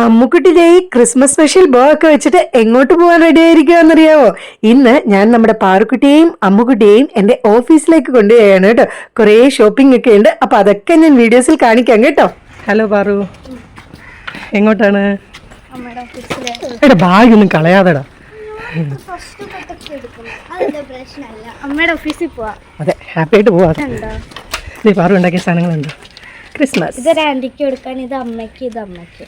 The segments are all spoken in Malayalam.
അമ്മുക്കുട്ടി ദേ ക്രിസ്മസ് സ്പെഷ്യൽ ബോ ഒക്കെ വെച്ചിട്ട് എങ്ങോട്ട് പോകാൻ റെഡി ആയിരിക്കുമെന്നറിയാവോ? ഇന്ന് ഞാൻ നമ്മുടെ പാറുക്കുട്ടിയെയും അമ്മുക്കുട്ടിയെയും എന്റെ ഓഫീസിലേക്ക് കൊണ്ടുപോയാണ് കേട്ടോ. കുറേ ഷോപ്പിംഗ് ഒക്കെ ഉണ്ട്, അപ്പൊ അതൊക്കെ ഞാൻ വീഡിയോസിൽ കാണിക്കാം കേട്ടോ. ഹലോ പാറു, എങ്ങോട്ടാണ്? എടാ ബാഗ് ഒന്നും കളയാതെടാ. അതെ, ഹാപ്പി ആയിട്ട് പോവാ. പാറു ഉണ്ടാക്കിയ സാധനങ്ങളുണ്ട്. ക്രിസ്മസ് ഇത് ആന്റിക്ക് കൊടുക്കാൻ, ഇത് അമ്മയ്ക്ക്, ഇത് അമ്മയ്ക്ക്.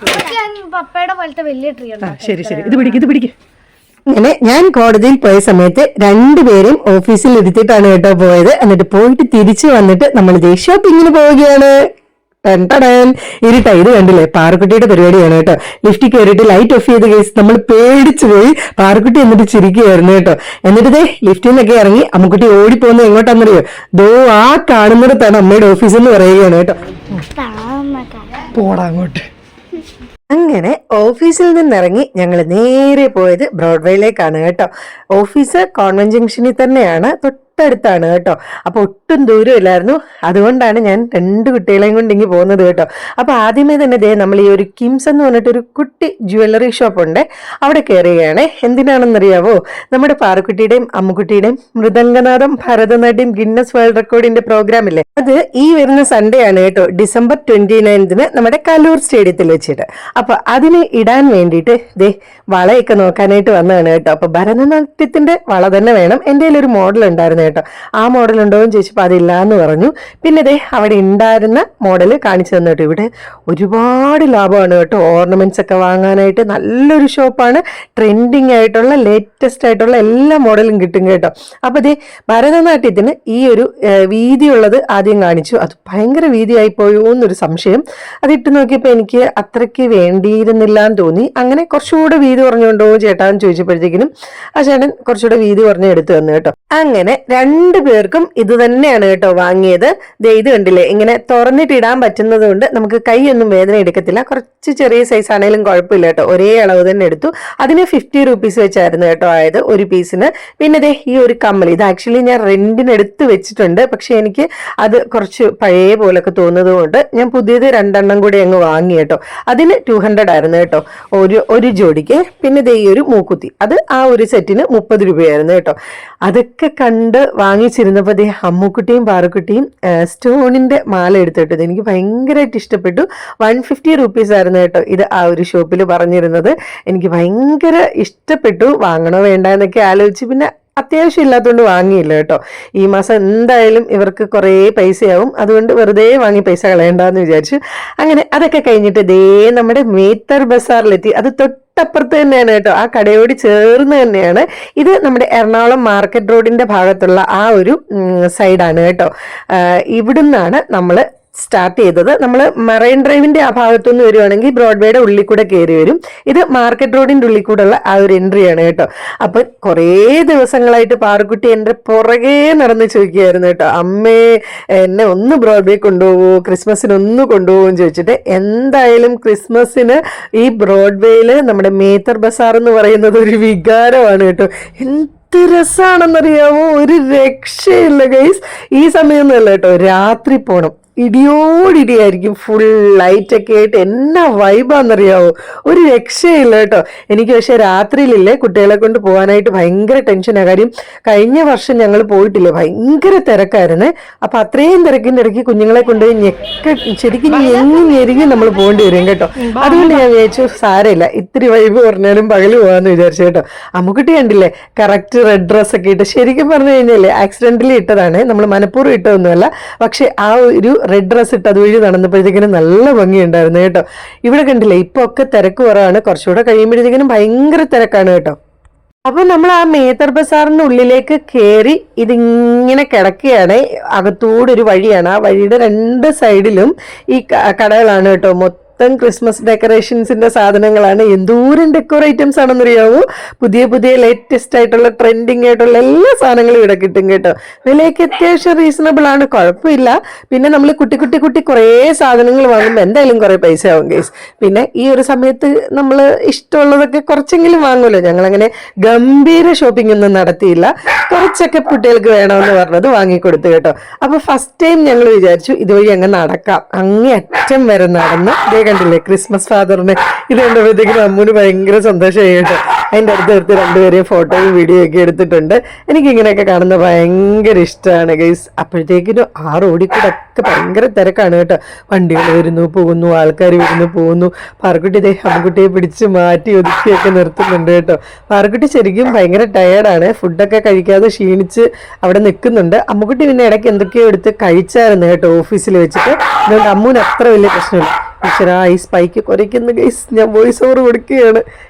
പപ്പയുടെ പോലത്തെ വലിയ ട്രീ ഉണ്ട്. ശരി ശരി, ഇത് പിടിക്ക്. അങ്ങനെ ഞാൻ കോടതിയിൽ പോയ സമയത്ത് രണ്ടുപേരും ഓഫീസിൽ ഇരുത്തിയിട്ടാണ് കേട്ടോ പോയത്. എന്നിട്ട് പോയിട്ട് തിരിച്ചു വന്നിട്ട് നമ്മൾ ഷോപ്പിങ്ങിന് പോവുകയാണ്. ഇരുട്ടാ. ഇത് കണ്ടില്ലേ, പാറുക്കുട്ടിയുടെ പരിപാടിയാണ് കേട്ടോ. ലിഫ്റ്റിൽ കയറിയിട്ട് ലൈറ്റ് ഓഫ് ചെയ്ത കേസ് നമ്മൾ പേടിച്ചു പോയി. പാറുക്കുട്ടി എന്നിട്ട് ചിരിക്കുകയായിരുന്നു കേട്ടോ. എന്നിട്ട് ദേ ലിഫ്റ്റിൽ നിന്നൊക്കെ ഇറങ്ങി അമ്മുക്കുട്ടി ഓടിപ്പോകുന്നത് എങ്ങോട്ടാണെന്നറിയോ? ദോ ആ കാണുന്നിടത്താണ് അമ്മയുടെ ഓഫീസ് എന്ന് പറയുകയാണ് കേട്ടോ. പോടാ അങ്ങോട്ട്. അങ്ങനെ ഓഫീസിൽ നിന്നിറങ്ങി ഞങ്ങൾ നേരെ പോയത് ബ്രോഡ്വേയിലേക്കാണ് കേട്ടോ. ഓഫീസ് കോൺവെന്റ് ജംഗ്ഷനിൽ തന്നെയാണ്, തൊട്ടടുത്താണ് കേട്ടോ. അപ്പൊ ഒട്ടും ദൂരമില്ലായിരുന്നു. അതുകൊണ്ടാണ് ഞാൻ രണ്ട് കുട്ടികളെയും കൊണ്ട് ഇങ്ങി പോകുന്നത് കേട്ടോ. അപ്പൊ ആദ്യമേ തന്നെ ദേ നമ്മൾ ഈ ഒരു കിംസ് എന്ന് പറഞ്ഞിട്ടൊരു കുട്ടി ജ്വല്ലറി ഷോപ്പ് ഉണ്ട്, അവിടെ കയറുകയാണ്. എന്തിനാണെന്നറിയാവോ? നമ്മുടെ പാറുക്കുട്ടിയുടെയും അമ്മുക്കുട്ടിയുടെയും Mridanganadam Bharatanatyam Guinness world റെക്കോർഡിന്റെ programme ഇല്ലേ, അത് ഈ വരുന്ന സൺഡേ ആണ് കേട്ടോ, ഡിസംബർ 29 നമ്മുടെ കലൂർ സ്റ്റേഡിയത്തിൽ വെച്ചിട്ട്. അപ്പൊ അതിന് ഇടാൻ വേണ്ടിയിട്ട് ദേ വളയൊക്കെ നോക്കാനായിട്ട് വന്നതാണ് കേട്ടോ. അപ്പൊ ഭരതനാട്യത്തിന്റെ വള തന്നെ വേണം. എൻ്റെ കയ്യിലൊരു മോഡൽ ഉണ്ടായിരുന്നു കേട്ടോ. ആ മോഡൽ ഉണ്ടോ എന്ന് ചോദിച്ചപ്പോൾ അതില്ല എന്ന് പറഞ്ഞു. പിന്നെ ദേ അവിടെ ഉണ്ടായിരുന്ന മോഡൽ കാണിച്ചു തന്നു കേട്ടോ. ഇവിടെ ഒരുപാട് ലാഭമാണ് കേട്ടോ ഓർണമെന്റ്സ് ഒക്കെ വാങ്ങാനായിട്ട്. നല്ലൊരു ഷോപ്പാണ്. ട്രെൻഡിങ് ആയിട്ടുള്ള ലേറ്റസ്റ്റ് ആയിട്ടുള്ള എല്ലാ മോഡലും കിട്ടും കേട്ടോ. അപ്പൊ ദേ ഭരതനാട്യത്തിന് ഈ ഒരു വീതിയുള്ളത് ആദ്യം കാണിച്ചു. അത് ഭയങ്കര വീതിയായി പോയോ എന്നൊരു സംശയം. അതിട്ട് നോക്കിയപ്പോൾ എനിക്ക് അത്രയ്ക്ക് വേണ്ടിയിരുന്നില്ല എന്ന് തോന്നി. അങ്ങനെ കുറച്ചുകൂടെ വീതി കുറഞ്ഞുകൊണ്ടോ ചേട്ടാന്ന് ചോദിച്ചപ്പോഴത്തേക്കിനും ആ ചേട്ടൻ കുറച്ചുകൂടെ വീതി കുറഞ്ഞ് എടുത്തു തന്നു കേട്ടോ. അങ്ങനെ രണ്ടു പേർക്കും ഇത് തന്നെയാണ് കേട്ടോ വാങ്ങിയത്. ദേ ഇത് കണ്ടില്ലേ, ഇങ്ങനെ തുറന്നിട്ട് ഇടാൻ പറ്റുന്നത് കൊണ്ട് നമുക്ക് കൈയൊന്നും വേദന എടുക്കത്തില്ല. കുറച്ച് ചെറിയ സൈസ് ആണെങ്കിലും കുഴപ്പമില്ല കേട്ടോ. ഒരേ അളവ് തന്നെ എടുത്തു. അതിന് 50 rupees വെച്ചായിരുന്നു കേട്ടോ ആയത് ഒരു പീസിന്. പിന്നെ ദേ ഈ ഒരു കമ്മൽ, ഇത് ആക്ച്വലി ഞാൻ റെന്റിന് എടുത്ത് വെച്ചിട്ടുണ്ട്. പക്ഷെ എനിക്ക് അത് കുറച്ച് പഴയ പോലൊക്കെ തോന്നുന്നത് കൊണ്ട് ഞാൻ പുതിയത് 2 കൂടി അങ്ങ് വാങ്ങി കേട്ടോ. അതിന് 200 ആയിരുന്നു കേട്ടോ ഒരു ജോഡിക്ക്. പിന്നെ ദേ ഈ ഒരു മൂക്കുത്തി, അത് ആ ഒരു സെറ്റിന് 30 രൂപയായിരുന്നു കേട്ടോ. അതൊക്കെ കണ്ട് വാങ്ങിച്ചിരുന്നപ്പോൾ ദേ അമ്മുക്കുട്ടിയും പാറുക്കുട്ടിയും സ്റ്റോണിന്റെ മാല എടുത്തിട്ടത് എനിക്ക് ഭയങ്കരമായിട്ട് ഇഷ്ടപ്പെട്ടു. 150 rupees ആയിരുന്നു കേട്ടോ ഇത് ആ ഒരു ഷോപ്പിൽ പറഞ്ഞിരുന്നത്. എനിക്ക് ഭയങ്കര ഇഷ്ടപ്പെട്ടു. വാങ്ങണോ വേണ്ട എന്നൊക്കെ ആലോചിച്ച് പിന്നെ അത്യാവശ്യം ഇല്ലാത്തതുകൊണ്ട് വാങ്ങിയില്ല കേട്ടോ. ഈ മാസം എന്തായാലും ഇവർക്ക് കുറേ പൈസയാവും, അതുകൊണ്ട് വെറുതെ വാങ്ങി പൈസ കളയണ്ടെന്ന് വിചാരിച്ചു. അങ്ങനെ അതൊക്കെ കഴിഞ്ഞിട്ട് ദേ നമ്മുടെ മേത്തർ ബസാറിലെത്തി. അത് തൊട്ടപ്പുറത്ത് തന്നെയാണ് കേട്ടോ, ആ കടയോട് ചേർന്ന് തന്നെയാണ്. ഇത് നമ്മുടെ എറണാകുളം മാർക്കറ്റ് റോഡിന്റെ ഭാഗത്തുള്ള ആ ഒരു സൈഡാണ് കേട്ടോ. ഇവിടുന്നാണ് നമ്മൾ സ്റ്റാർട്ട് ചെയ്തത്. നമ്മൾ മറൈൻ ഡ്രൈവിന്റെ ആ ഭാഗത്തുനിന്ന് വരുവാണെങ്കിൽ ബ്രോഡ്വേയുടെ ഉള്ളിൽ കൂടെ കയറി വരും. ഇത് മാർക്കറ്റ് റോഡിന്റെ ഉള്ളിൽ കൂടെയുള്ള ആ ഒരു എൻട്രിയാണ് കേട്ടോ. അപ്പൊ കുറേ ദിവസങ്ങളായിട്ട് പാറുക്കുട്ടി എൻ്റെ പുറകെ നടന്ന് ചോദിക്കുകയായിരുന്നു കേട്ടോ, അമ്മേ എന്നെ ഒന്ന് ബ്രോഡ്വേ കൊണ്ടുപോകുമോ, ക്രിസ്മസിന് ഒന്ന് കൊണ്ടുപോകുമെന്ന് ചോദിച്ചിട്ട്. എന്തായാലും ക്രിസ്മസിന് ഈ ബ്രോഡ്വേയില് നമ്മുടെ മേത്തർ ബസാർ എന്ന് പറയുന്നത് ഒരു വികാരമാണ് കേട്ടോ. എന്ത് രസാണെന്നറിയാമോ, ഒരു രക്ഷയില്ല ഗൈസ്. ഈ സമയമൊന്നുമല്ല കേട്ടോ, രാത്രി പോണം. ഇടിയോടിടിയായിരിക്കും, ഫുൾ ലൈറ്റൊക്കെ ആയിട്ട്. എന്നാ വൈബാന്നറിയാവോ, ഒരു രക്ഷയില്ല കേട്ടോ. എനിക്ക് പക്ഷെ രാത്രിയിലില്ലേ കുട്ടികളെ കൊണ്ട് പോകാനായിട്ട് ഭയങ്കര ടെൻഷനാണ്. കാര്യം കഴിഞ്ഞ വർഷം ഞങ്ങൾ പോയിട്ടില്ലേ, ഭയങ്കര തിരക്കായിരുന്നേ. അപ്പൊ അത്രയും തിരക്കിന്റെ ഇടയ്ക്ക് കുഞ്ഞുങ്ങളെ കൊണ്ട് ശരിക്കും ഞെരിഞ്ഞ് നമ്മൾ പോകേണ്ടി വരും കേട്ടോ. അതുകൊണ്ട് ഞാൻ വിചാരിച്ചു സാരമില്ല, ഇത്തിരി വൈബ് പറഞ്ഞാലും പകല് പോകാന്ന് വിചാരിച്ചു കേട്ടോ. അമ്മുക്കുട്ടി കണ്ടില്ലേ, കറക്റ്റ് റെഡ് ഡ്രസ് ഒക്കെ ഇട്ട്. ശരിക്കും പറഞ്ഞു കഴിഞ്ഞാലേ ആക്സിഡന്റലി ഇട്ടതാണ്, നമ്മൾ മനഃപൂർവ്വം ഇട്ടതൊന്നുമല്ല. പക്ഷെ ആ ഒരു റെഡ് ഡ്രസ് ഇട്ട് അതുവഴി നടന്നപ്പോഴത്തേക്കിനും നല്ല ഭംഗിയുണ്ടായിരുന്നു കേട്ടോ. ഇവിടെ കണ്ടില്ലേ, ഇപ്പൊ ഒക്കെ തിരക്ക് കുറവാണ്. കുറച്ചുകൂടെ കഴിയുമ്പോഴത്തേക്കിനും ഭയങ്കര തിരക്കാണ് കേട്ടോ. അപ്പൊ നമ്മൾ ആ മേത്തർ ബസാറിന്റെ ഉള്ളിലേക്ക് കയറി ഇതിങ്ങനെ കിടക്കുകയാണ്. അകത്തൂടൊരു വഴിയാണ്. ആ വഴിയുടെ 2 സൈഡിലും ഈ കടകളാണ് കേട്ടോ. മൊത്തം ക്രിസ്മസ് ഡെക്കറേഷൻസിന്റെ സാധനങ്ങളാണ്. എന്തോരം ഡെക്കോർ ഐറ്റംസ് ആണെന്നറിയാവോ. പുതിയ പുതിയ ലേറ്റസ്റ്റ് ആയിട്ടുള്ള ട്രെൻഡിങ് ആയിട്ടുള്ള എല്ലാ സാധനങ്ങളും ഇവിടെ കിട്ടും കേട്ടോ. വിലയൊക്കെ അത്യാവശ്യം റീസണബിൾ ആണ്, കുഴപ്പമില്ല. പിന്നെ നമ്മൾ കുട്ടി കുറേ സാധനങ്ങൾ വാങ്ങുമ്പോൾ എന്തായാലും കുറെ പൈസ ആവും ഗൈസ്. പിന്നെ ഈ ഒരു സമയത്ത് നമ്മൾ ഇഷ്ടമുള്ളതൊക്കെ കുറച്ചെങ്കിലും വാങ്ങുമല്ലോ. ഞങ്ങളങ്ങനെ ഗംഭീര ഷോപ്പിംഗ് ഒന്നും നടത്തിയില്ല. കുറച്ചൊക്കെ കുട്ടികൾക്ക് വേണമെന്ന് പറഞ്ഞത് വാങ്ങിക്കൊടുത്തു കേട്ടോ. അപ്പൊ ഫസ്റ്റ് ടൈം ഞങ്ങൾ വിചാരിച്ചു ഇതുവഴി അങ്ങ് നടക്കാം. അങ്ങേ അറ്റം വരെ നടന്ന് കണ്ടില്ലേ ക്രിസ്മസ് ഫാദറിനെ. ഇത് കണ്ടപ്പോഴത്തേക്കിനും അമ്മൂന് ഭയങ്കര സന്തോഷമായി കേട്ടോ. അതിൻ്റെ അടുത്ത് രണ്ടുപേരെയും ഫോട്ടോയും വീഡിയോ ഒക്കെ എടുത്തിട്ടുണ്ട്. എനിക്കിങ്ങനെയൊക്കെ കാണുന്നത് ഭയങ്കര ഇഷ്ടമാണ് ഗൈസ്. അപ്പോഴത്തേക്കിനും ആ റോഡിൽ കൂടെ ഒക്കെ ഭയങ്കര തിരക്കാണ് കേട്ടോ. വണ്ടികൾ വരുന്നു പോകുന്നു, ആൾക്കാർ വരുന്നു പോകുന്നു. പാറക്കുട്ടി ഇതേ അമ്മുക്കുട്ടിയെ പിടിച്ച് മാറ്റി ഒതുക്കിയൊക്കെ നിർത്തുന്നുണ്ട് കേട്ടോ. പാറക്കുട്ടി ശരിക്കും ഭയങ്കര ടയേർഡാണ്, ഫുഡൊക്കെ കഴിക്കാതെ ക്ഷീണിച്ച് അവിടെ നിൽക്കുന്നുണ്ട്. അമ്മുക്കുട്ടി പിന്നെ ഇടയ്ക്ക് എന്തൊക്കെയോ എടുത്ത് കഴിച്ചായിരുന്നു കേട്ടോ ഓഫീസിൽ വെച്ചിട്ട്. അതുകൊണ്ട് അമ്മൂന് അത്ര വലിയ പ്രശ്നമില്ല. ഈശ്വരാ ഈ സ്പൈക്ക് കുറയ്ക്കുന്ന ഗൈസ്, ഞാൻ വോയിസ് ഓവർ കൊടുക്കുകയാണ്.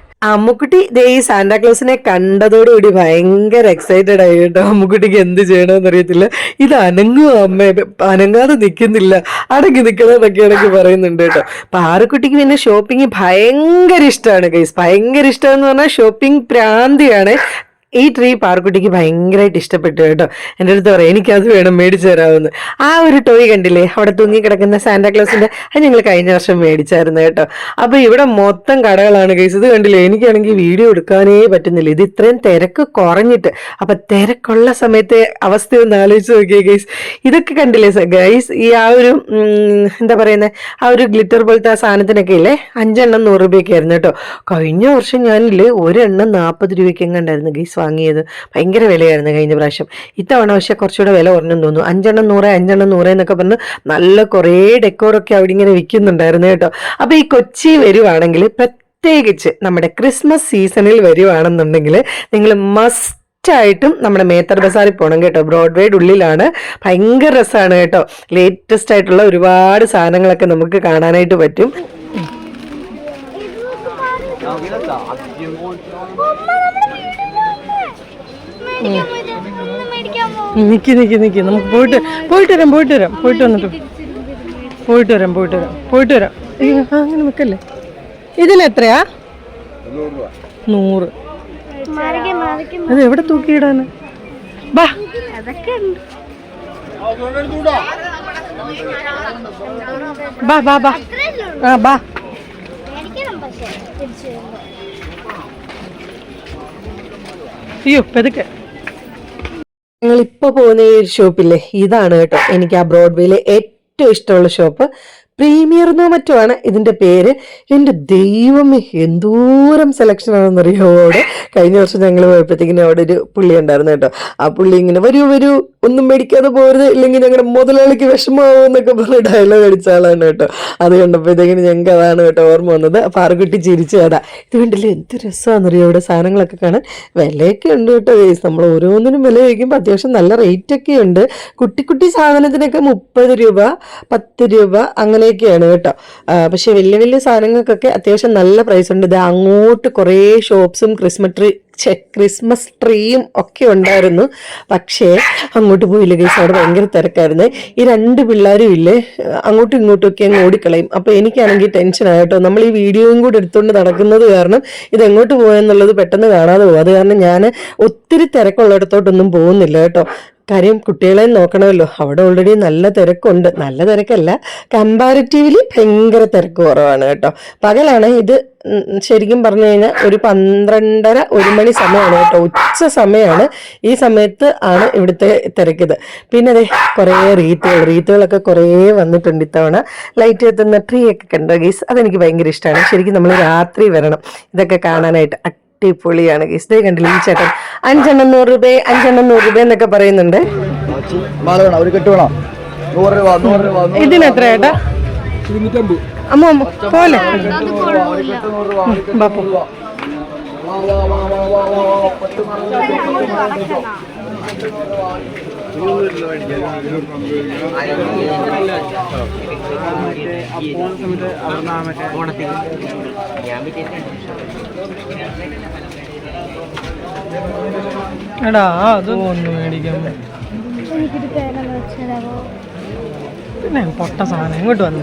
അമ്മുക്കുട്ടി ദേ ഈ സാന്റാക്ലോസിനെ കണ്ടതോടുകൂടി ഭയങ്കര എക്സൈറ്റഡ് ആയി കേട്ടോ. അമ്മുക്കുട്ടിക്ക് എന്ത് ചെയ്യണമെന്ന് അറിയത്തില്ല. ഇത് അനങ്ങുക അമ്മ, അനങ്ങാതെ നിൽക്കുന്നില്ല, അടങ്ങി നിൽക്കുന്നതൊക്കെയാണെങ്കിൽ പറയുന്നുണ്ട് കേട്ടോ. പാറക്കുട്ടിക്ക് പിന്നെ ഷോപ്പിംഗ് ഭയങ്കര ഇഷ്ടമാണ് ഗൈസ്. ഭയങ്കര ഇഷ്ടമെന്ന് പറഞ്ഞാൽ ഷോപ്പിംഗ് പ്രാന്തിയാണ്. ഈ ട്രീ പാറക്കുട്ടിക്ക് ഭയങ്കരമായിട്ട് ഇഷ്ടപ്പെട്ടു കേട്ടോ. എൻ്റെ അടുത്ത് പറയാം എനിക്കത് വേണം, മേടിച്ചു തരാമെന്ന്. ആ ഒരു ടോയ് കണ്ടില്ലേ അവിടെ തൂങ്ങിക്കിടക്കുന്ന സാന്റാക്ലോസിൻ്റെ, അത് ഞങ്ങൾ കഴിഞ്ഞ വർഷം മേടിച്ചായിരുന്നു കേട്ടോ. അപ്പോൾ ഇവിടെ മൊത്തം കടകളാണ് ഗൈസ്. ഇത് കണ്ടില്ലേ, എനിക്കാണെങ്കിൽ വീഡിയോ എടുക്കാനേ പറ്റുന്നില്ല. ഇത് ഇത്രയും തിരക്ക് കുറഞ്ഞിട്ട്. അപ്പം തിരക്കുള്ള സമയത്തെ അവസ്ഥ ഒന്ന് ആലോചിച്ച് നോക്കിയേ ഗൈസ്. ഇതൊക്കെ കണ്ടില്ലേ ഗൈസ്, ഈ ആ ഒരു എന്താ പറയുന്നത്, ആ ഒരു ഗ്ലിറ്റർ പോലത്തെ ആ സാധനത്തിനൊക്കെ ഇല്ലേ 5 എണ്ണം 100 രൂപയൊക്കെ ആയിരുന്നു കേട്ടോ. കഴിഞ്ഞ വർഷം ഞാനില്ലേ 1 എണ്ണം 40 രൂപയ്ക്ക് എങ്ങാണ്ടായിരുന്നു ഗൈസ് വാങ്ങിയത്. ഭയങ്കര വിലയായിരുന്നു കഴിഞ്ഞ പ്രാവശ്യം. ഇത്തവണ പക്ഷെ കുറച്ചുകൂടെ വില കുറഞ്ഞെന്ന് തോന്നുന്നു. 5 എണ്ണം 100, 5 എണ്ണം 100 എന്നൊക്കെ പറഞ്ഞ് നല്ല കുറേ ഡെക്കോറൊക്കെ അവിടെ ഇങ്ങനെ വിൽക്കുന്നുണ്ടായിരുന്നു കേട്ടോ. അപ്പോൾ ഈ കൊച്ചി വരുവാണെങ്കിൽ, പ്രത്യേകിച്ച് നമ്മുടെ ക്രിസ്മസ് സീസണിൽ വരുവാണെന്നുണ്ടെങ്കിൽ നിങ്ങൾ മസ്റ്റായിട്ടും നമ്മുടെ മേത്തർ ബസാറിൽ പോകണം കേട്ടോ. ബ്രോഡ്വേയുടെ ഉള്ളിലാണ്. ഭയങ്കര രസമാണ് കേട്ടോ. ലേറ്റസ്റ്റ് ആയിട്ടുള്ള ഒരുപാട് സാധനങ്ങളൊക്കെ നമുക്ക് കാണാനായിട്ട് പറ്റും. നിക്ക് നമുക്ക് പോയിട്ട് വരാം. അങ്ങനെ നിൽക്കല്ലേ. ഇതിന് എത്രയാ? 100. അത് എവിടെ തൂക്കിയിടാന്? ബാ ബാ ബാ ബാ ആ ബാ. അയ്യോ പെതുക്കെ. ഞങ്ങളിപ്പോൾ പോകുന്ന ഈ ഒരു ഷോപ്പില്ലേ, ഇതാണ് കേട്ടോ എനിക്ക് ആ ബ്രോഡ്വേയിലെ ഏറ്റവും ഇഷ്ടമുള്ള ഷോപ്പ്. പ്രീമിയർ എന്നോ മറ്റോ ആണ് ഇതിൻ്റെ പേര്. എൻ്റെ ദൈവമേ എന്തോരം സെലക്ഷൻ ആണെന്നറിയോ അവിടെ. കഴിഞ്ഞ വർഷം ഞങ്ങൾ പോയപ്പോഴത്തേക്കിനും അവിടെ ഒരു പുള്ളി ഉണ്ടായിരുന്നു കേട്ടോ. ആ പുള്ളി ഇങ്ങനെ വരൂ ഒന്നും മേടിക്കാതെ പോരുത്, ഇല്ലെങ്കിൽ ഞങ്ങളുടെ മുതലാളിക്ക് വിഷമമാവും എന്നൊക്കെ പറഞ്ഞ് ഡയലോഗ് അടിച്ച ആളാണ് കേട്ടോ. അത് കണ്ടപ്പോഴത്തേക്കിനും ഞങ്ങൾക്ക് അതാണ് കേട്ടോ ഓർമ്മ വന്നത്. പാറക്കുട്ടി ചിരിച്ചു. അതാ ഇത് കണ്ടില്ലേ എന്ത് രസമാണെന്നറിയോ ഇവിടെ സാധനങ്ങളൊക്കെ കാണാൻ. വിലയൊക്കെ ഉണ്ട് കേട്ടോ ഗൈസ്. നമ്മൾ ഓരോന്നിനും വില ചോദിക്കുമ്പോൾ അത്യാവശ്യം നല്ല റേറ്റൊക്കെ ഉണ്ട്. കുട്ടി സാധനത്തിനൊക്കെ 30 രൂപ 10 രൂപ അങ്ങനെയൊക്കെയാണ് കേട്ടോ. പക്ഷെ വലിയ സാധനങ്ങൾക്കൊക്കെ അത്യാവശ്യം നല്ല പ്രൈസ് ഉണ്ട്. ഇത് അങ്ങോട്ട് കുറേ ഷോപ്സും ക്രിസ്മസ് ട്രീയും ഒക്കെ ഉണ്ടായിരുന്നു. പക്ഷേ അങ്ങോട്ട് പോയില്ല ഗൈസ്, അവിടെ ഭയങ്കര തിരക്കായിരുന്നു. ഈ 2 പിള്ളേരും ഇല്ലേ അങ്ങോട്ടും ഇങ്ങോട്ടും ഒക്കെ അങ്ങ് ഓടിക്കളയും. അപ്പോൾ എനിക്കാണെങ്കിൽ ടെൻഷനായിട്ടോ. നമ്മൾ ഈ വീഡിയോയും കൂടി എടുത്തുകൊണ്ട് നടക്കുന്നത് കാരണം ഇത് എങ്ങോട്ട് പോയെന്നുള്ളത് പെട്ടെന്ന് കാണാതെ പോകും. അത് കാരണം ഞാൻ ഒത്തിരി തിരക്കുള്ളിടത്തോട്ടൊന്നും പോകുന്നില്ല കേട്ടോ. കാര്യം കുട്ടികളെ നോക്കണമല്ലോ. അവിടെ ഓൾറെഡി നല്ല തിരക്കുണ്ട്. നല്ല തിരക്കല്ല, കമ്പാരിറ്റീവ്ലി ഭയങ്കര തിരക്ക് കുറവാണ് കേട്ടോ. പകലാണ് ഇത് ശരിക്കും പറഞ്ഞു കഴിഞ്ഞാൽ ഒരു 12:30 1 മണി സമയമാണ് കേട്ടോ. ഉച്ച സമയമാണ്. ഈ സമയത്ത് ആണ് ഇവിടുത്തെ തിരക്കിത്. പിന്നെ അതെ കുറേ റീത്തുകളൊക്കെ കുറേ വന്നിട്ടുണ്ട് ഇത്തവണ. ലൈറ്റ് എത്തുന്ന ട്രീ ഒക്കെ കണ്ടോ ഗീസ്, അതെനിക്ക് ഭയങ്കര ഇഷ്ടമാണ്. ശരിക്കും നമ്മൾ രാത്രി വരണം ഇതൊക്കെ കാണാനായിട്ട്. അടിപൊളിയാണ് ഗീസ്. ഇതേ കണ്ടില്ല ഈ ചേട്ടൻ 5 എണ്ണം 100 രൂപ 5 എണ്ണം 100 രൂപ എന്നൊക്കെ പറയുന്നുണ്ട്. ഇതിനെത്ര ചേട്ടാ? അമ്മ പോലെ എടാ അത് ഒന്ന് മേടിക്കാൻ പിന്നെ പൊട്ട സാധനം ഇങ്ങോട്ട് വന്നു.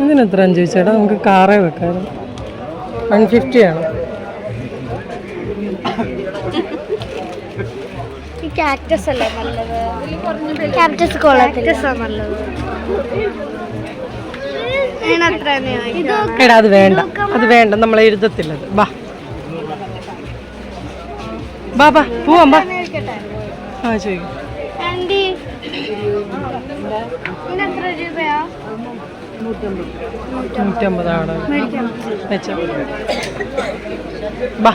ഇതിനെത്ര ചോദിച്ചേട്ടാ? നമുക്ക് കാറേ വെക്കാറ് 150 ആണ്. കാക്ടസ് അല്ലേ നല്ലത്? കാക്ടസ് കൊള്ളത്തില്ല നല്ലത്. എടാ അത് വേണ്ട നമ്മൾ എഴുതത്തില്ലത്. ബാ ബാ ബാ പോവാം ബാ. ആ ചോദിക്കും. 150 അവിടെ വെച്ചോ. ബാ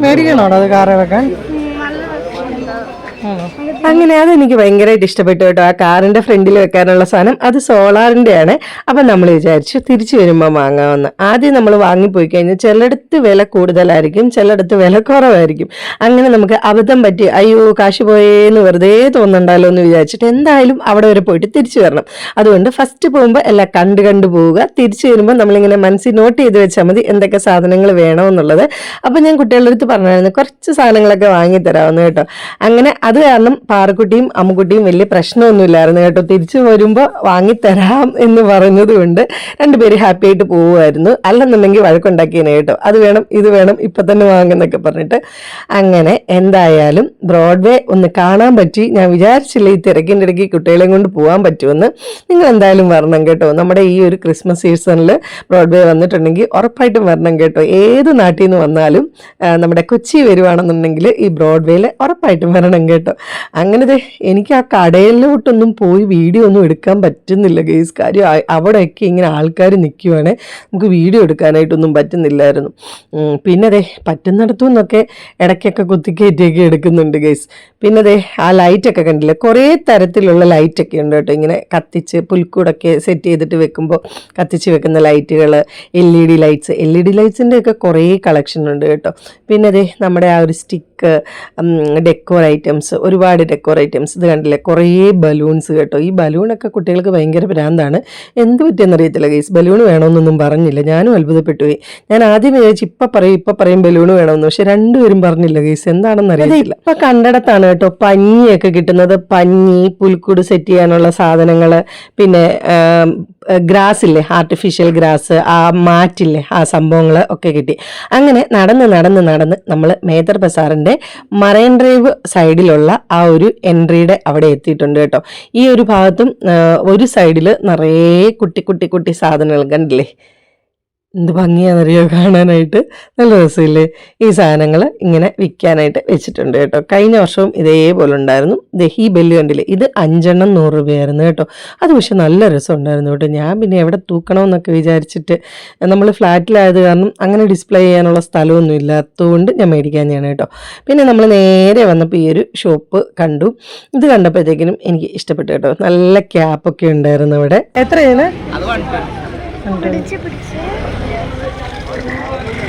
മേടിക്കണോടോ അത് കാറ് വെക്കാൻ? അങ്ങനെ അതെനിക്ക് ഭയങ്കരമായിട്ട് ഇഷ്ടപ്പെട്ടു കേട്ടോ. ആ കാറിന്റെ ഫ്രണ്ടിൽ വെക്കാനുള്ള സാധനം അത് സോളാറിന്റെ ആണ്. അപ്പൊ നമ്മൾ വിചാരിച്ചു തിരിച്ചു വരുമ്പോൾ വാങ്ങാമെന്ന്. ആദ്യം നമ്മൾ വാങ്ങിപ്പോയി കഴിഞ്ഞാൽ ചിലയിടത്ത് വില കൂടുതലായിരിക്കും, ചിലയിടത്ത് വില കുറവായിരിക്കും. അങ്ങനെ നമുക്ക് അബദ്ധം പറ്റി അയ്യോ കാശ് പോയേന്ന് വെറുതെ തോന്നണ്ടല്ലോ എന്ന് വിചാരിച്ചിട്ട് എന്തായാലും അവിടെ വരെ പോയിട്ട് തിരിച്ചു വരണം. അതുകൊണ്ട് ഫസ്റ്റ് പോകുമ്പോൾ എല്ലാം കണ്ടു പോവുക. തിരിച്ചു വരുമ്പോൾ നമ്മളിങ്ങനെ മനസ്സിൽ നോട്ട് ചെയ്ത് വെച്ചാൽ മതി എന്തൊക്കെ സാധനങ്ങൾ വേണമെന്നുള്ളത്. അപ്പൊ ഞാൻ കുട്ടികളുടെ അടുത്ത് പറഞ്ഞായിരുന്നു കുറച്ച് സാധനങ്ങളൊക്കെ വാങ്ങിത്തരാമെന്ന് കേട്ടോ. അങ്ങനെ അത് കാരണം പാറക്കുട്ടിയും അമ്മുക്കുട്ടിയും വലിയ പ്രശ്നമൊന്നുമില്ലായിരുന്നു കേട്ടോ. തിരിച്ചു വരുമ്പോൾ വാങ്ങിത്തരാം എന്ന് പറഞ്ഞത് കൊണ്ട് രണ്ടുപേരും ഹാപ്പി ആയിട്ട് പോവുമായിരുന്നു. അല്ലെന്നുണ്ടെങ്കിൽ വഴക്കുണ്ടാക്കിയേനെ കേട്ടോ. അത് വേണം ഇത് വേണം ഇപ്പം തന്നെ വാങ്ങുന്നൊക്കെ പറഞ്ഞിട്ട്. അങ്ങനെ എന്തായാലും ബ്രോഡ്വേ ഒന്ന് കാണാൻ പറ്റി. ഞാൻ വിചാരിച്ചില്ല ഈ തിരക്കിൻ്റെ ഇടയ്ക്ക് കുട്ടികളെയും കൊണ്ട് പോകാൻ പറ്റുമെന്ന്. നിങ്ങൾ എന്തായാലും വരണം കേട്ടോ. നമ്മുടെ ഈ ഒരു ക്രിസ്മസ് സീസണിൽ ബ്രോഡ്വേ വന്നിട്ടുണ്ടെങ്കിൽ ഉറപ്പായിട്ടും വരണം കേട്ടോ. ഏത് നാട്ടിൽ നിന്ന് വന്നാലും നമ്മുടെ കൊച്ചി വരുവാണെന്നുണ്ടെങ്കിൽ ഈ ബ്രോഡ്വേയിൽ ഉറപ്പായിട്ടും വരണം കേട്ടോ. അങ്ങനെ എനിക്ക് ആ കടയിലോട്ടൊന്നും പോയി വീഡിയോ ഒന്നും എടുക്കാൻ പറ്റുന്നില്ല ഗെയ്സ്. കാര്യം അവിടെയൊക്കെ ഇങ്ങനെ ആൾക്കാർ നിൽക്കുവാണേ, നമുക്ക് വീഡിയോ എടുക്കാനായിട്ടൊന്നും പറ്റുന്നില്ലായിരുന്നു. പിന്നെ പറ്റുന്നിടത്തു നിന്നൊക്കെ ഇടയ്ക്കൊക്കെ കുത്തിക്കയറ്റിയൊക്കെ എടുക്കുന്നുണ്ട് ഗെയ്സ്. പിന്നെ ആ ലൈറ്റൊക്കെ കണ്ടില്ലേ, കുറേ തരത്തിലുള്ള ലൈറ്റൊക്കെ ഉണ്ട് കേട്ടോ. ഇങ്ങനെ കത്തിച്ച് പുൽക്കൂടൊക്കെ സെറ്റ് ചെയ്തിട്ട് വെക്കുമ്പോൾ കത്തിച്ച് വെക്കുന്ന ലൈറ്റുകൾ, LED ലൈറ്റ്സ്, LED ലൈറ്റ്സിൻ്റെ ഒക്കെ കുറേ കളക്ഷൻ ഉണ്ട് കേട്ടോ. പിന്നെ നമ്മുടെ ആ ഒരു സ്റ്റിക്ക് ഡെക്കോർ ഐറ്റംസ്, ഒരുപാട് ഡെക്കോർ ഐറ്റംസ്. ഇത് കണ്ടില്ലേ കുറേ ബലൂൺസ് കേട്ടോ. ഈ ബലൂണൊക്കെ കുട്ടികൾക്ക് ഭയങ്കര ഭ്രാന്താണ്. എന്ത് പറ്റിയെന്നറിയത്തില്ല ഗൈസ്, ബലൂൺ വേണമെന്നൊന്നും പറഞ്ഞില്ല. ഞാനും അത്ഭുതപ്പെട്ടു പോയി. ഞാൻ ആദ്യം വിചാരിച്ചു ഇപ്പം പറയും ബലൂൺ വേണമെന്ന്, പക്ഷെ രണ്ടുപേരും പറഞ്ഞില്ല ഗൈസ്, എന്താണെന്ന് അറിയില്ല. ഇപ്പം കണ്ടിടത്താണ് കേട്ടോ പഞ്ഞിയൊക്കെ കിട്ടുന്നത്. പഞ്ഞി, പുൽക്കൂട് സെറ്റ് ചെയ്യാനുള്ള സാധനങ്ങൾ, പിന്നെ ഗ്രാസ് ഇല്ലേ, ആർട്ടിഫിഷ്യൽ ഗ്രാസ്, ആ മാറ്റില്ലേ, ആ സംഭവങ്ങൾ ഒക്കെ കിട്ടി. അങ്ങനെ നടന്ന് നമ്മൾ മേദർ ബസാറിൻ്റെ മറൈൻ ഡ്രൈവ് സൈഡിലുള്ള ആ ഒരു എൻട്രിയുടെ അവിടെ എത്തിയിട്ടുണ്ട് കേട്ടോ. ഈ ഒരു ഭാഗത്തും ഒരു സൈഡിൽ നിറയെ കുട്ടി സാധനങ്ങൾ കണ്ടില്ലേ, എന്ത് ഭംഗിയാണെന്നറിയോ കാണാനായിട്ട്. നല്ല രസമില്ലേ. ഈ സാധനങ്ങൾ ഇങ്ങനെ വിൽക്കാനായിട്ട് വെച്ചിട്ടുണ്ട് കേട്ടോ. കഴിഞ്ഞ വർഷവും ഇതേപോലെ ഉണ്ടായിരുന്നു. ഈ ബെല്ല് കണ്ടില്ലേ, ഇത് 5 എണ്ണം 100 രൂപയായിരുന്നു കേട്ടോ. അത് പക്ഷെ നല്ല രസം ഉണ്ടായിരുന്നു കേട്ടോ. ഞാൻ പിന്നെ എവിടെ തൂക്കണമെന്നൊക്കെ വിചാരിച്ചിട്ട്, നമ്മൾ ഫ്ലാറ്റിലായത് കാരണം അങ്ങനെ ഡിസ്പ്ലേ ചെയ്യാനുള്ള സ്ഥലമൊന്നും ഇല്ലാത്തതുകൊണ്ട് ഞാൻ മേടിക്കാഞ്ഞാണ് കേട്ടോ. പിന്നെ നമ്മൾ നേരെ വന്നപ്പോൾ ഈ ഒരു ഷോപ്പ് കണ്ടു. ഇത് കണ്ടപ്പോഴത്തേക്കിനും എനിക്ക് ഇഷ്ടപ്പെട്ടു കേട്ടോ. നല്ല ക്യാപ്പൊക്കെ ഉണ്ടായിരുന്നു അവിടെ. എത്രയാണ്?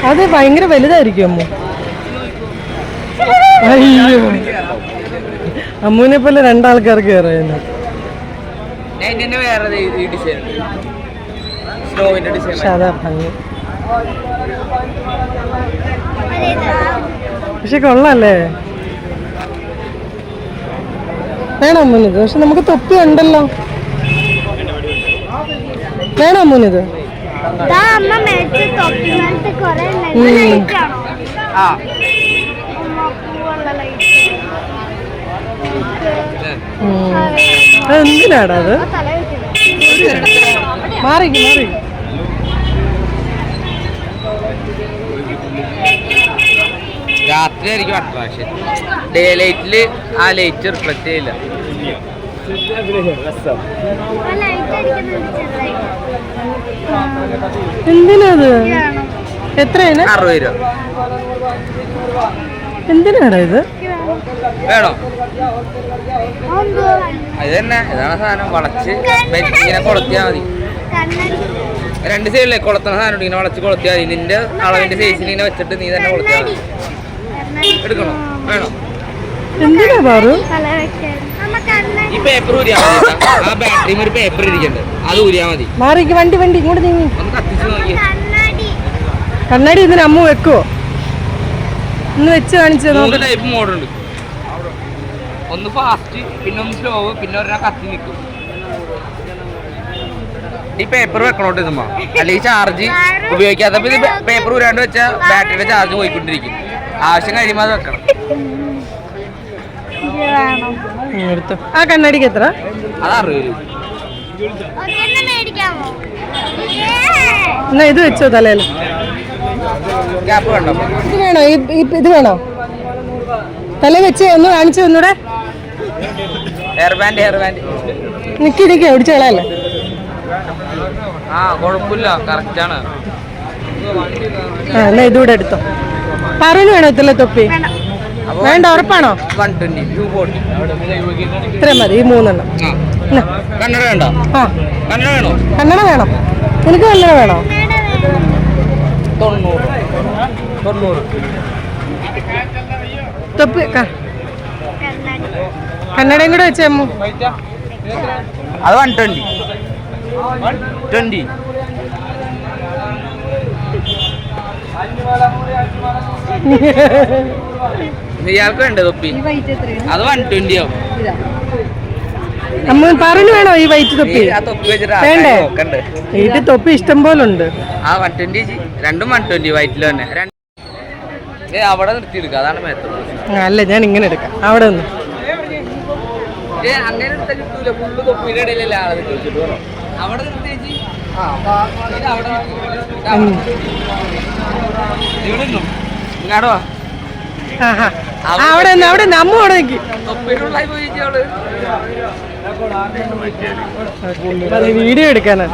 അത് ഭയങ്കര വലുതായിരിക്കും അമ്മു. അയ്യോ, അമ്മുവിനെ പോലെ 2 ആൾക്കാർക്ക് കയറുന്നു. പക്ഷെ കൊള്ളാല്ലേ, വേണം അമ്മുനിത്. പക്ഷെ നമുക്ക് തൊപ്പി ഉണ്ടല്ലോ, വേണം അമ്മുനിത്. എന്തിനാടാ അത്? മാറിക്ക് രാത്രിയായിരിക്കും അട്രാക്ഷൻ. ഡേ ലൈറ്റില് ആ ലൈറ്റ് റിഫ്ലക്ട് ചെയ്യില്ല. എന്തിനാത്? എത്രയാണ്? 60 രൂപ. എന്തിനാടാ ഇത്? വേണോ? അത് തന്നെ, ഇതാണ് സാധനം. വളച്ച് ഇങ്ങനെ കൊളുത്തിയാൽ മതി. 2 സൈഡിലെ കൊളുത്തുന്ന സാധനം ഇങ്ങനെ വളച്ച് കൊളുത്തിയാൽ മതി. നിന്റെ അളവിന്റെ സൈസിൽ ഇങ്ങനെ വെച്ചിട്ട് നീ തന്നെ കൊളുത്തിയാൽ മതി. എടുക്കണോ? വേണോ? എന്തിനാ പാറു? ഈ പേപ്പർ ഊരിയാ മതി. ആ ബാറ്ററിയും ഒരു പേപ്പർ ഇരിക്കണ്ട്, അത് ഊരിയാ മതി. മാറിക്ക്, വണ്ടി ഇങ്ങോട്ട് നീങ്ങി. ഒന്ന് കത്തിച്ച് നോക്കി. കണ്ണാടി ഇതിന് അമ്മ വെക്കുവോ? ഒന്ന് വെച്ച് കാണിച്ചു. 3 ടൈപ്പ് മോഡുണ്ട്. ഒന്ന് ഫാസ്റ്റ്, പിന്നെ ഒന്ന് സ്ലോ, പിന്നെ ഒരെണ്ണം കത്തി നിൽക്കും. ഈ പേപ്പർ വെക്കണോട്ട് ഇതുമ്മ, അല്ലെങ്കിൽ ചാർജ് ഉപയോഗിക്കാത്തപ്പോ ഇത് പേപ്പർ ഊരാണ്ട് വെച്ചാൽ ബാറ്ററിയുടെ ചാർജ് പോയിക്കൊണ്ടിരിക്കും. ആവശ്യം കഴിയുമ്പോൾ അത് വെക്കണം. ആ കണ്ണാടിക്ക് എത്ര? അത് 60 രൂപ. എന്നാ ഇത് വെച്ചോ തലയിൽ. ഗ്യാപ്പ് കണ്ടോ? ഇത് വേണോ? ഇത് വേണോ? തല വെച്ച് ഒന്ന് കാണിച്ചു ഒന്നൂടെ. ഹെയർ ബാൻഡ് നിക്ക് ഓടിച്ചു കളയല്ലേ. ആ കുഴപ്പമില്ല, കറക്റ്റാണ്. എന്നാ ഇതുകൂടെ എടുത്തോ. പറഞ്ഞു വേണോ ഇത്തല്ലേ തൊപ്പി? വേണ്ട, ഉറപ്പാണോ? 120 240 ഇത്രയും മതി, ഈ 3 എണ്ണം. കന്നഡ വേണ്ടോ? ആ കന്നഡ വേണോ? കന്നഡ വേണം. നിനക്ക് കന്നഡ വേണോ? 90 തൊപ്പി കന്നഡയും കൂടെ വെച്ചേ അമ്മു. അത് 120 ഇയാൾക്ക് വേണ്ടേ തൊപ്പി? അത് 120 ആവും. അമ്മ പറഞ്ഞു വേണോ ഈ വൈറ്റ് തൊപ്പി? ആ തൊപ്പി വെച്ചിട്ട് വേണ്ടേ? നോക്കണ്ടേ? ഇത് തൊപ്പി ഇഷ്ടം പോലെ ഉണ്ട്. ആ 120 രണ്ടും 120 വൈറ്റിൽ തന്നെ. അവിടെ നിർത്തിയെടുക്കുക, അതാണ് മേത്തുള്ളത്. അല്ല, ഞാൻ ഇങ്ങനെ എടുക്കാം. അവിടെ നിന്ന് അങ്ങനെ എടുത്താൽ കിട്ടൂല. ഫുള്ള് തൊപ്പിയുടെ ഇടയിലല്ലേ ആളെ കിട്ടും. അവിടെ നിർത്തിയേച്ചി. ഇങ്ങാടോ അവിടെ നിന്ന് അമ്മ അവിടെ നിൽക്കി. തൊപ്പിയുടെ ഉള്ളായി പോയി അവള്. വീഡിയോ എടുക്കാനാണ്.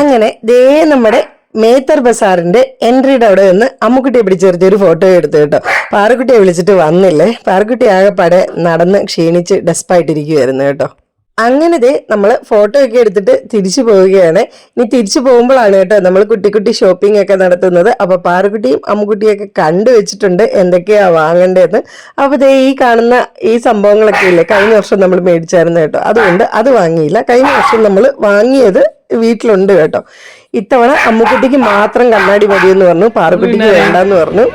അങ്ങനെ ദേ നമ്മുടെ മേത്തർ ബസാറിന്റെ എൻട്രിയുടെ അവിടെ നിന്ന് അമ്മുക്കുട്ടിയെ പിടിച്ചെടുത്ത് ഒരു ഫോട്ടോ എടുത്തു കേട്ടോ. പാറുക്കുട്ടിയെ വിളിച്ചിട്ട് വന്നില്ലേ. പാറുക്കുട്ടി ആകെപ്പാടെ നടന്ന് ക്ഷീണിച്ച് ഡെസ്പായിട്ടിരിക്കുവായിരുന്നു കേട്ടോ. അങ്ങനെ ദേ നമ്മൾ ഫോട്ടോ ഒക്കെ എടുത്തിട്ട് തിരിച്ചു പോവുകയാണ്. ഇനി തിരിച്ചു പോകുമ്പോഴാണ് കേട്ടോ നമ്മൾ കുട്ടി ഷോപ്പിംഗ് ഒക്കെ നടത്തുന്നത്. അപ്പൊ പാറുക്കുട്ടിയും അമ്മുക്കുട്ടിയൊക്കെ കണ്ടുവച്ചിട്ടുണ്ട് എന്തൊക്കെയാ വാങ്ങേണ്ടതെന്ന്. അപ്പൊ ദേ ഈ കാണുന്ന ഈ സംഭവങ്ങളൊക്കെ ഇല്ലേ, കഴിഞ്ഞ വർഷം നമ്മൾ മേടിച്ചായിരുന്നു കേട്ടോ. അതുകൊണ്ട് അത് വാങ്ങിയില്ല. കഴിഞ്ഞ വർഷം നമ്മൾ വാങ്ങിയത് വീട്ടിലുണ്ട് കേട്ടോ. ഇത്തവണ അമ്മുക്കുട്ടിക്ക് മാത്രം കണ്ണാടി മതിയെന്ന് പറഞ്ഞു, പാറുക്കുട്ടിക്ക് വേണ്ടെന്ന് പറഞ്ഞു.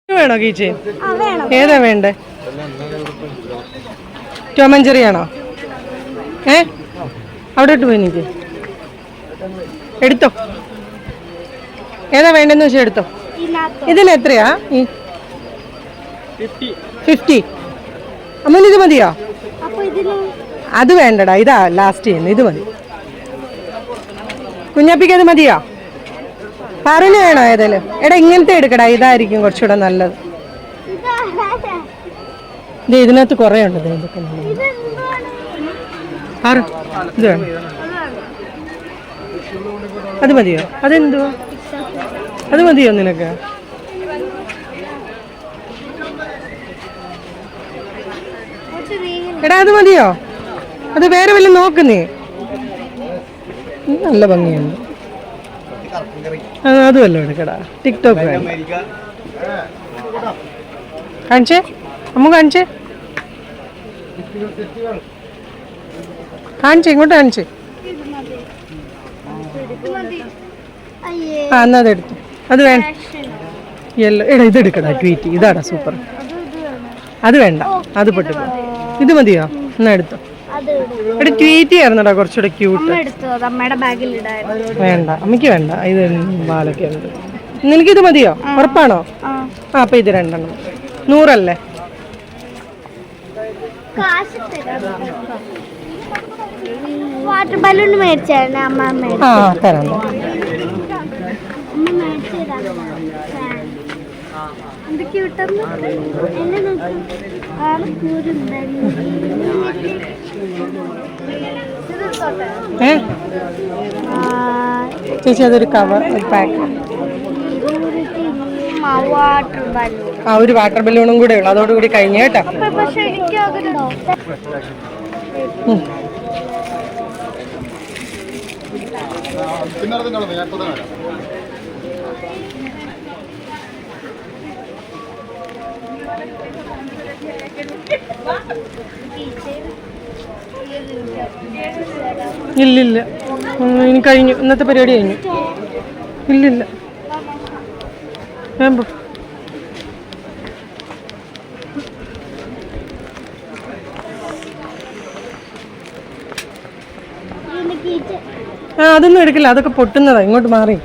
വേണോ കീച്ചി? ഏതാ വേണ്ടേ? ടോമഞ്ചെറിയാണോ? അവിടെ ഇട്ട് പോയി എനിക്ക് എടുത്തോ. ഏതാ വേണ്ടെന്ന് വെച്ചാൽ എടുത്തോ. ഇതിന് എത്രയാ? 50. അമ്മ ഇത് മതിയോ? അത് വേണ്ടടാ, ഇതാ ലാസ്റ്റ് ചെയ്യുന്നത്. ഇത് മതി. കുഞ്ഞാപ്പിക്ക് അത് മതിയോ? പറഞ്ഞു വേണോ ഏതായാലും? എടാ ഇങ്ങനത്തെ എടുക്കടാ, ഇതായിരിക്കും കുറച്ചുകൂടെ നല്ലത്. ഇത് ഇതിനകത്ത് കുറേ ഉണ്ട്. ഇതൊക്കെ ഇത് വേണം. അത് മതിയോ? അതെന്തുവാ? അത് മതിയോ നിനക്ക്? എടാ അത് മതിയോ? അത് വേറെ വല്ല നോക്കുന്നേ. നല്ല ഭംഗിയുണ്ട്. അത് വല്ലതും എടുക്കടാ. ടിക്ടോക്ക് വേണം. കാണിച്ചേ അമ്മ, കാണിച്ചേ ഇങ്ങോട്ട് കാണിച്ചേ. ആ എന്നാ അതെടുത്തു. അത് വേണ്ട. യെല്ലോ. എടാ ഇതെടുക്കടാ, ട്വീറ്റ്. ഇതാടാ സൂപ്പർ. അത് വേണ്ട, അത് പൊട്ടിപ്പോ. ഇത് മതിയോ? എന്നാ എടുത്തോ. എടാ ട്വീറ്റ് ആയിരുന്നടാ കുറച്ചുകൂടെ ക്യൂട്ട്. വേണ്ട, അമ്മയ്ക്ക് വേണ്ട. ഇത് ബാലൊക്കെ ഉണ്ട്. നിനക്കിത് മതിയോ? ഉറപ്പാണോ? ആ അപ്പൊ ഇത് 2 എണ്ണം. 100 അല്ലേ? വാട്ടർ ബലൂൺ മേടിച്ചായിരുന്നു അമ്മ. ആ തരാം. ചേച്ചി അതൊരു കവർ, ഒരു പാക്ക്. ആ ഒരു വാട്ടർ ബലൂണും കൂടെ ഉള്ളു. അതോടുകൂടി കഴിഞ്ഞു കേട്ടോ. ഇല്ലില്ല, ഇനി കഴിഞ്ഞു. ഇന്നത്തെ പരിപാടി കഴിഞ്ഞു. ഇല്ലില്ല. വേമ്പോ ആ അതൊന്നും എടുക്കില്ല. അതൊക്കെ പൊട്ടുന്നതാ. ഇങ്ങോട്ട് മാറി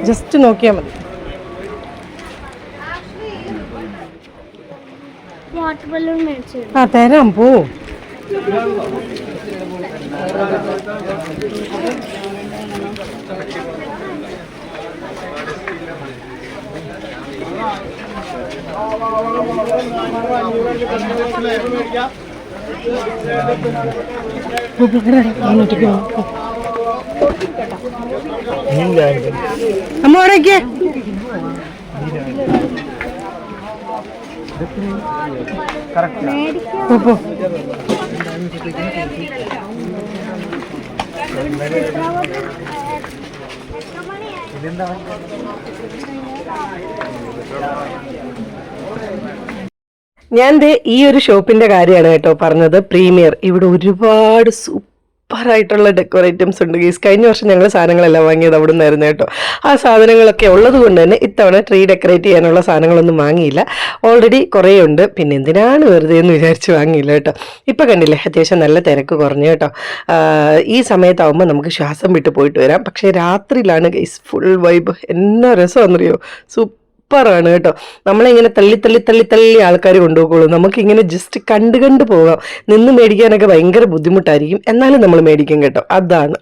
ജസ്റ്റ് നോക്കിയാൽ മതി. ആ തരാം, പോ. അമ്മ ഓടേക്ക് ഞാൻ ദേ ഈ ഒരു ഷോപ്പിന്റെ കാര്യമാണ് കേട്ടോ പറഞ്ഞത്. പ്രീമിയർ. ഇവിടെ ഒരുപാട് സൂപ്പറായിട്ടുള്ള ഡെക്കറേറ്റംസ് ഉണ്ട് ഗീസ്. കഴിഞ്ഞ വർഷം ഞങ്ങൾ സാധനങ്ങളെല്ലാം വാങ്ങിയത് അവിടെ നിന്നായിരുന്നു കേട്ടോ. ആ സാധനങ്ങളൊക്കെ ഉള്ളത് കൊണ്ട് തന്നെ ഇത്തവണ ട്രീ ഡെക്കറേറ്റ് ചെയ്യാനുള്ള സാധനങ്ങളൊന്നും വാങ്ങിയില്ല. ഓൾറെഡി കുറേ ഉണ്ട്, പിന്നെ എന്തിനാണ് വെറുതെ എന്ന് വിചാരിച്ച് വാങ്ങിയില്ല കേട്ടോ. ഇപ്പം കണ്ടില്ലേ, അത്യാവശ്യം നല്ല തിരക്ക് കുറഞ്ഞു കേട്ടോ. ഈ സമയത്താവുമ്പോൾ നമുക്ക് ശ്വാസം വിട്ട് പോയിട്ട് വരാം. പക്ഷേ രാത്രിയിലാണ് ഗീസ് ഫുൾ വൈബ്. എന്നാ രസമാണെന്നറിയോ, സൂപ്പറാണ് കേട്ടോ. നമ്മളിങ്ങനെ തള്ളി തള്ളി തള്ളി തള്ളി ആൾക്കാർ കൊണ്ടുപോകുള്ളൂ. നമുക്കിങ്ങനെ ജസ്റ്റ് കണ്ട് പോകാം. നിന്ന് മേടിക്കാനൊക്കെ ഭയങ്കര ബുദ്ധിമുട്ടായിരിക്കും, എന്നാലും നമ്മൾ മേടിക്കും കേട്ടോ. അതാണ്.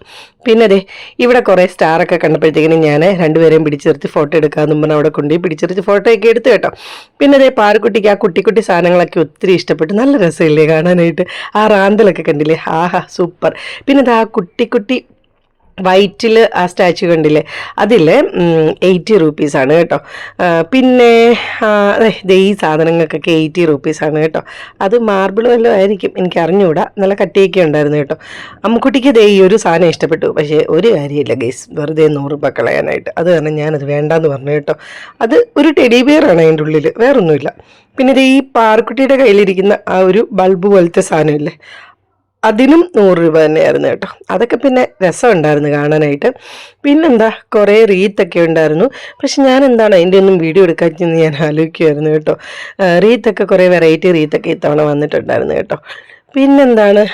പിന്നെ അതെ ഇവിടെ കുറേ സ്റ്റാറൊക്കെ കണ്ടപ്പോഴത്തേക്കിനും ഞാൻ രണ്ടുപേരെയും പിടിച്ചെടുത്ത് ഫോട്ടോ എടുക്കാമെന്നും പറഞ്ഞാൽ അവിടെ കൊണ്ടുപോയി പിടിച്ചെടുത്ത് ഫോട്ടോയൊക്കെ എടുത്തു കേട്ടോ. പിന്നെ അതേ പാറക്കുട്ടിക്ക് ആ കുട്ടി സാധനങ്ങളൊക്കെ ഒത്തിരി ഇഷ്ടപ്പെട്ടു. നല്ല രസമില്ലേ കാണാനായിട്ട്. ആ റാന്തലൊക്കെ കണ്ടില്ലേ, ആഹാ സൂപ്പർ. പിന്നെ അത് ആ കുട്ടി വൈറ്റിൽ ആ സ്റ്റാച്ചു കണ്ടില്ലേ, അതിൽ 80 റുപ്പീസാണ് കേട്ടോ. പിന്നെ ഈ സാധനങ്ങൾക്കൊക്കെ 80 റുപ്പീസാണ് കേട്ടോ. അത് മാർബിൾ വല്ലതും ആയിരിക്കും, എനിക്ക് അറിഞ്ഞുകൂടാ. നല്ല കട്ടിയൊക്കെ ഉണ്ടായിരുന്നു കേട്ടോ. അമ്മുക്കുട്ടിക്ക് ഈ ഒരു സാധനം ഇഷ്ടപ്പെട്ടു. പക്ഷേ ഒരു കാര്യമില്ല ഗൈസ്, വെറുതെ 100 രൂപ കളയാനായിട്ട്. അത് കാരണം ഞാനത് വേണ്ടാന്ന് പറഞ്ഞു കേട്ടോ. അത് ഒരു ടെഡി ബിയറാണ് അതിൻ്റെ ഉള്ളിൽ, വേറൊന്നുമില്ല. പിന്നെ ഈ പാർക്കുട്ടിയുടെ കയ്യിലിരിക്കുന്ന ആ ഒരു ബൾബ് പോലത്തെ സാധനമില്ലേ, അതിനും 100 രൂപ തന്നെയായിരുന്നു കേട്ടോ. അതൊക്കെ പിന്നെ രസമുണ്ടായിരുന്നു കാണാനായിട്ട്. പിന്നെന്താ കുറേ റീത്തൊക്കെ ഉണ്ടായിരുന്നു. പക്ഷെ ഞാൻ എന്താണ് അതിൻ്റെ ഒന്നും വീഡിയോ എടുക്കാമെന്ന് ഞാൻ ആലോചിക്കുമായിരുന്നു കേട്ടോ. റീത്തൊക്കെ കുറേ വെറൈറ്റി റീത്തൊക്കെ ഇത്തവണ വന്നിട്ടുണ്ടായിരുന്നു കേട്ടോ. പിന്നെന്താണ്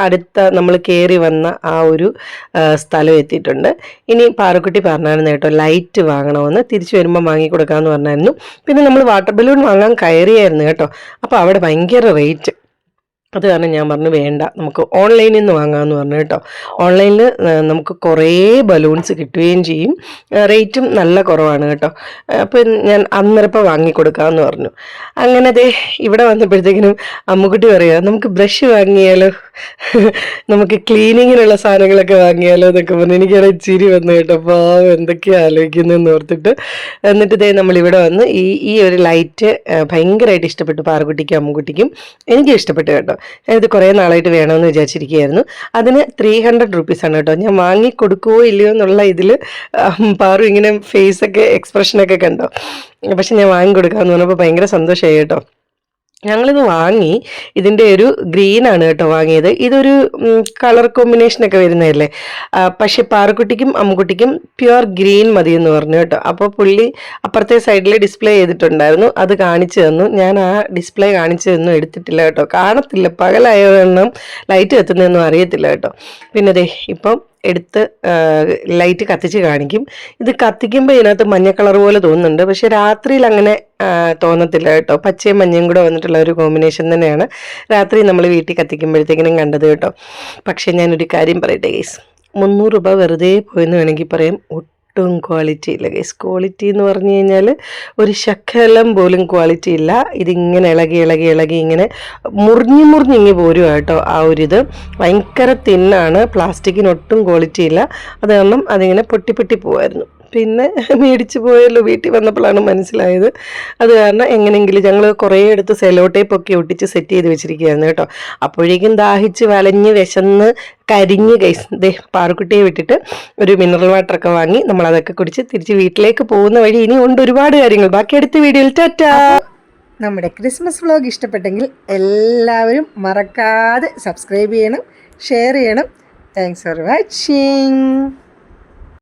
അടുത്ത നമ്മൾ കയറി വന്ന ആ ഒരു സ്ഥലം എത്തിയിട്ടുണ്ട്. ഇനി പാറക്കുട്ടി പറഞ്ഞായിരുന്നു കേട്ടോ ലൈറ്റ് വാങ്ങണമെന്ന്, തിരിച്ചു വരുമ്പോൾ വാങ്ങിക്കൊടുക്കാമെന്ന് പറഞ്ഞായിരുന്നു. പിന്നെ നമ്മൾ വാട്ടർ ബലൂൺ വാങ്ങാൻ കയറിയായിരുന്നു കേട്ടോ. അപ്പോൾ അവിടെ ഭയങ്കര റേറ്റ്. അത് കാരണം ഞാൻ പറഞ്ഞു വേണ്ട, നമുക്ക് ഓൺലൈനിൽ നിന്ന് വാങ്ങാമെന്ന് പറഞ്ഞു കേട്ടോ. ഓൺലൈനിൽ നമുക്ക് കുറേ ബലൂൺസ് കിട്ടുകയും ചെയ്യും, റേറ്റും നല്ല കുറവാണ് കേട്ടോ. അപ്പം ഞാൻ അന്നേരപ്പം വാങ്ങിക്കൊടുക്കാമെന്ന് പറഞ്ഞു. അങ്ങനെ ഇവിടെ വന്നപ്പോഴത്തേക്കിനും അമ്മുക്കുട്ടി പറയുക നമുക്ക് ബ്രഷ് വാങ്ങിയാലോ, നമുക്ക് ക്ലീനിങ്ങിനുള്ള സാധനങ്ങളൊക്കെ വാങ്ങിയാലോ എന്നൊക്കെ പറഞ്ഞു. എനിക്കത് ചിരി വന്നു കേട്ടോ. പാവം എന്തൊക്കെയാണ് ആലോചിക്കുന്നതെന്ന് ഓർത്തിട്ട്. എന്നിട്ട് നമ്മളിവിടെ വന്ന് ഈ ഒരു ലൈറ്റ് ഭയങ്കരമായിട്ട് ഇഷ്ടപ്പെട്ടു പാറക്കുട്ടിക്കും അമ്മുക്കുട്ടിക്കും. എനിക്കും ഇഷ്ടപ്പെട്ടു കേട്ടോ. ഞാനിത് കുറേ നാളായിട്ട് വേണമെന്ന് വിചാരിച്ചിരിക്കുകയായിരുന്നു. അതിന് 300 റുപ്പീസാണ് കേട്ടോ. ഞാൻ വാങ്ങി കൊടുക്കുമോ ഇല്ലയോ എന്നുള്ള ഇതിൽ പാറു ഇങ്ങനെ ഫേസൊക്കെ എക്സ്പ്രഷനൊക്കെ കണ്ടോ. പക്ഷെ ഞാൻ വാങ്ങി കൊടുക്കാമെന്ന് പറഞ്ഞപ്പോൾ ഭയങ്കര സന്തോഷമായി കേട്ടോ. ഞങ്ങളിത് വാങ്ങി. ഇതിൻ്റെ ഒരു ഗ്രീനാണ് കേട്ടോ വാങ്ങിയത്. ഇതൊരു കളർ കോമ്പിനേഷനൊക്കെ വരുന്നതല്ലേ. പക്ഷെ പാറക്കുട്ടിക്കും അമ്മുക്കുട്ടിക്കും പ്യുവർ ഗ്രീൻ മതി എന്ന് പറഞ്ഞു കേട്ടോ. അപ്പോൾ പുള്ളി അപ്പുറത്തെ സൈഡിൽ ഡിസ്പ്ലേ ചെയ്തിട്ടുണ്ടായിരുന്നു, അത് കാണിച്ചു തന്നു. ഞാൻ ആ ഡിസ്പ്ലേ കാണിച്ചു തന്നു എടുത്തിട്ടില്ല കേട്ടോ. കാണത്തില്ല, പകലായതെണ്ണം ലൈറ്റ് കത്തുന്നതൊന്നും അറിയത്തില്ല കേട്ടോ. പിന്നെ ഇപ്പം എടുത്ത് ലൈറ്റ് കത്തിച്ച് കാണിക്കും. ഇത് കത്തിക്കുമ്പോൾ ഇതിനകത്ത് മഞ്ഞ കളർ പോലെ തോന്നുന്നുണ്ട്, പക്ഷെ രാത്രിയിൽ അങ്ങനെ തോന്നത്തില്ല കേട്ടോ. പച്ചയും മഞ്ഞയും കൂടെ വന്നിട്ടുള്ള ഒരു കോമ്പിനേഷൻ തന്നെയാണ് രാത്രി നമ്മൾ വീട്ടിൽ കത്തിക്കുമ്പോഴത്തേക്കിനും കണ്ടത് കേട്ടോ. പക്ഷെ ഞാനൊരു കാര്യം പറയട്ടെ ഗൈസ്, 300 രൂപ വെറുതെ പോയെന്ന് വേണമെങ്കിൽ പറയാം. ഒട്ടും ക്വാളിറ്റി ഇല്ല ഗൈസ്. ക്വാളിറ്റി എന്ന് പറഞ്ഞു കഴിഞ്ഞാൽ ഒരു ശകലം പോലും ക്വാളിറ്റി ഇല്ല. ഇതിങ്ങനെ ഇളകി ഇങ്ങനെ മുറിഞ്ഞിങ്ങി പോരുക കേട്ടോ. ആ ഒരിത് ഭയങ്കര തിന്നാണ്. പ്ലാസ്റ്റിക്കിന് ഒട്ടും ക്വാളിറ്റി ഇല്ല. അത് കാരണം അതിങ്ങനെ പൊട്ടി പോവായിരുന്നു. പിന്നെ മേടിച്ച് പോയല്ലോ, വീട്ടിൽ വന്നപ്പോഴാണ് മനസ്സിലായത്. അത് കാരണം എങ്ങനെയെങ്കിലും ഞങ്ങൾ കുറേ എടുത്ത് സെലോ ടേപ്പൊക്കെ ഒട്ടിച്ച് സെറ്റ് ചെയ്ത് വെച്ചിരിക്കുകയായിരുന്നു കേട്ടോ. അപ്പോഴേക്കും ദാഹിച്ച് വലഞ്ഞ് വിശന്ന് കരിഞ്ഞ് ഗൈസ് പാറക്കുട്ടിയെ വിട്ടിട്ട് ഒരു മിനറൽ വാട്ടറൊക്കെ വാങ്ങി നമ്മളതൊക്കെ കുടിച്ച് തിരിച്ച് വീട്ടിലേക്ക് പോകുന്ന വഴി ഇനി ഉണ്ട് ഒരുപാട് കാര്യങ്ങൾ. ബാക്കി അടുത്ത വീഡിയോയിൽ ടാറ്റാ. നമ്മുടെ ക്രിസ്മസ് വ്ലോഗ് ഇഷ്ടപ്പെട്ടെങ്കിൽ എല്ലാവരും മറക്കാതെ സബ്സ്ക്രൈബ് ചെയ്യണം, ഷെയർ ചെയ്യണം. Thanks for watching.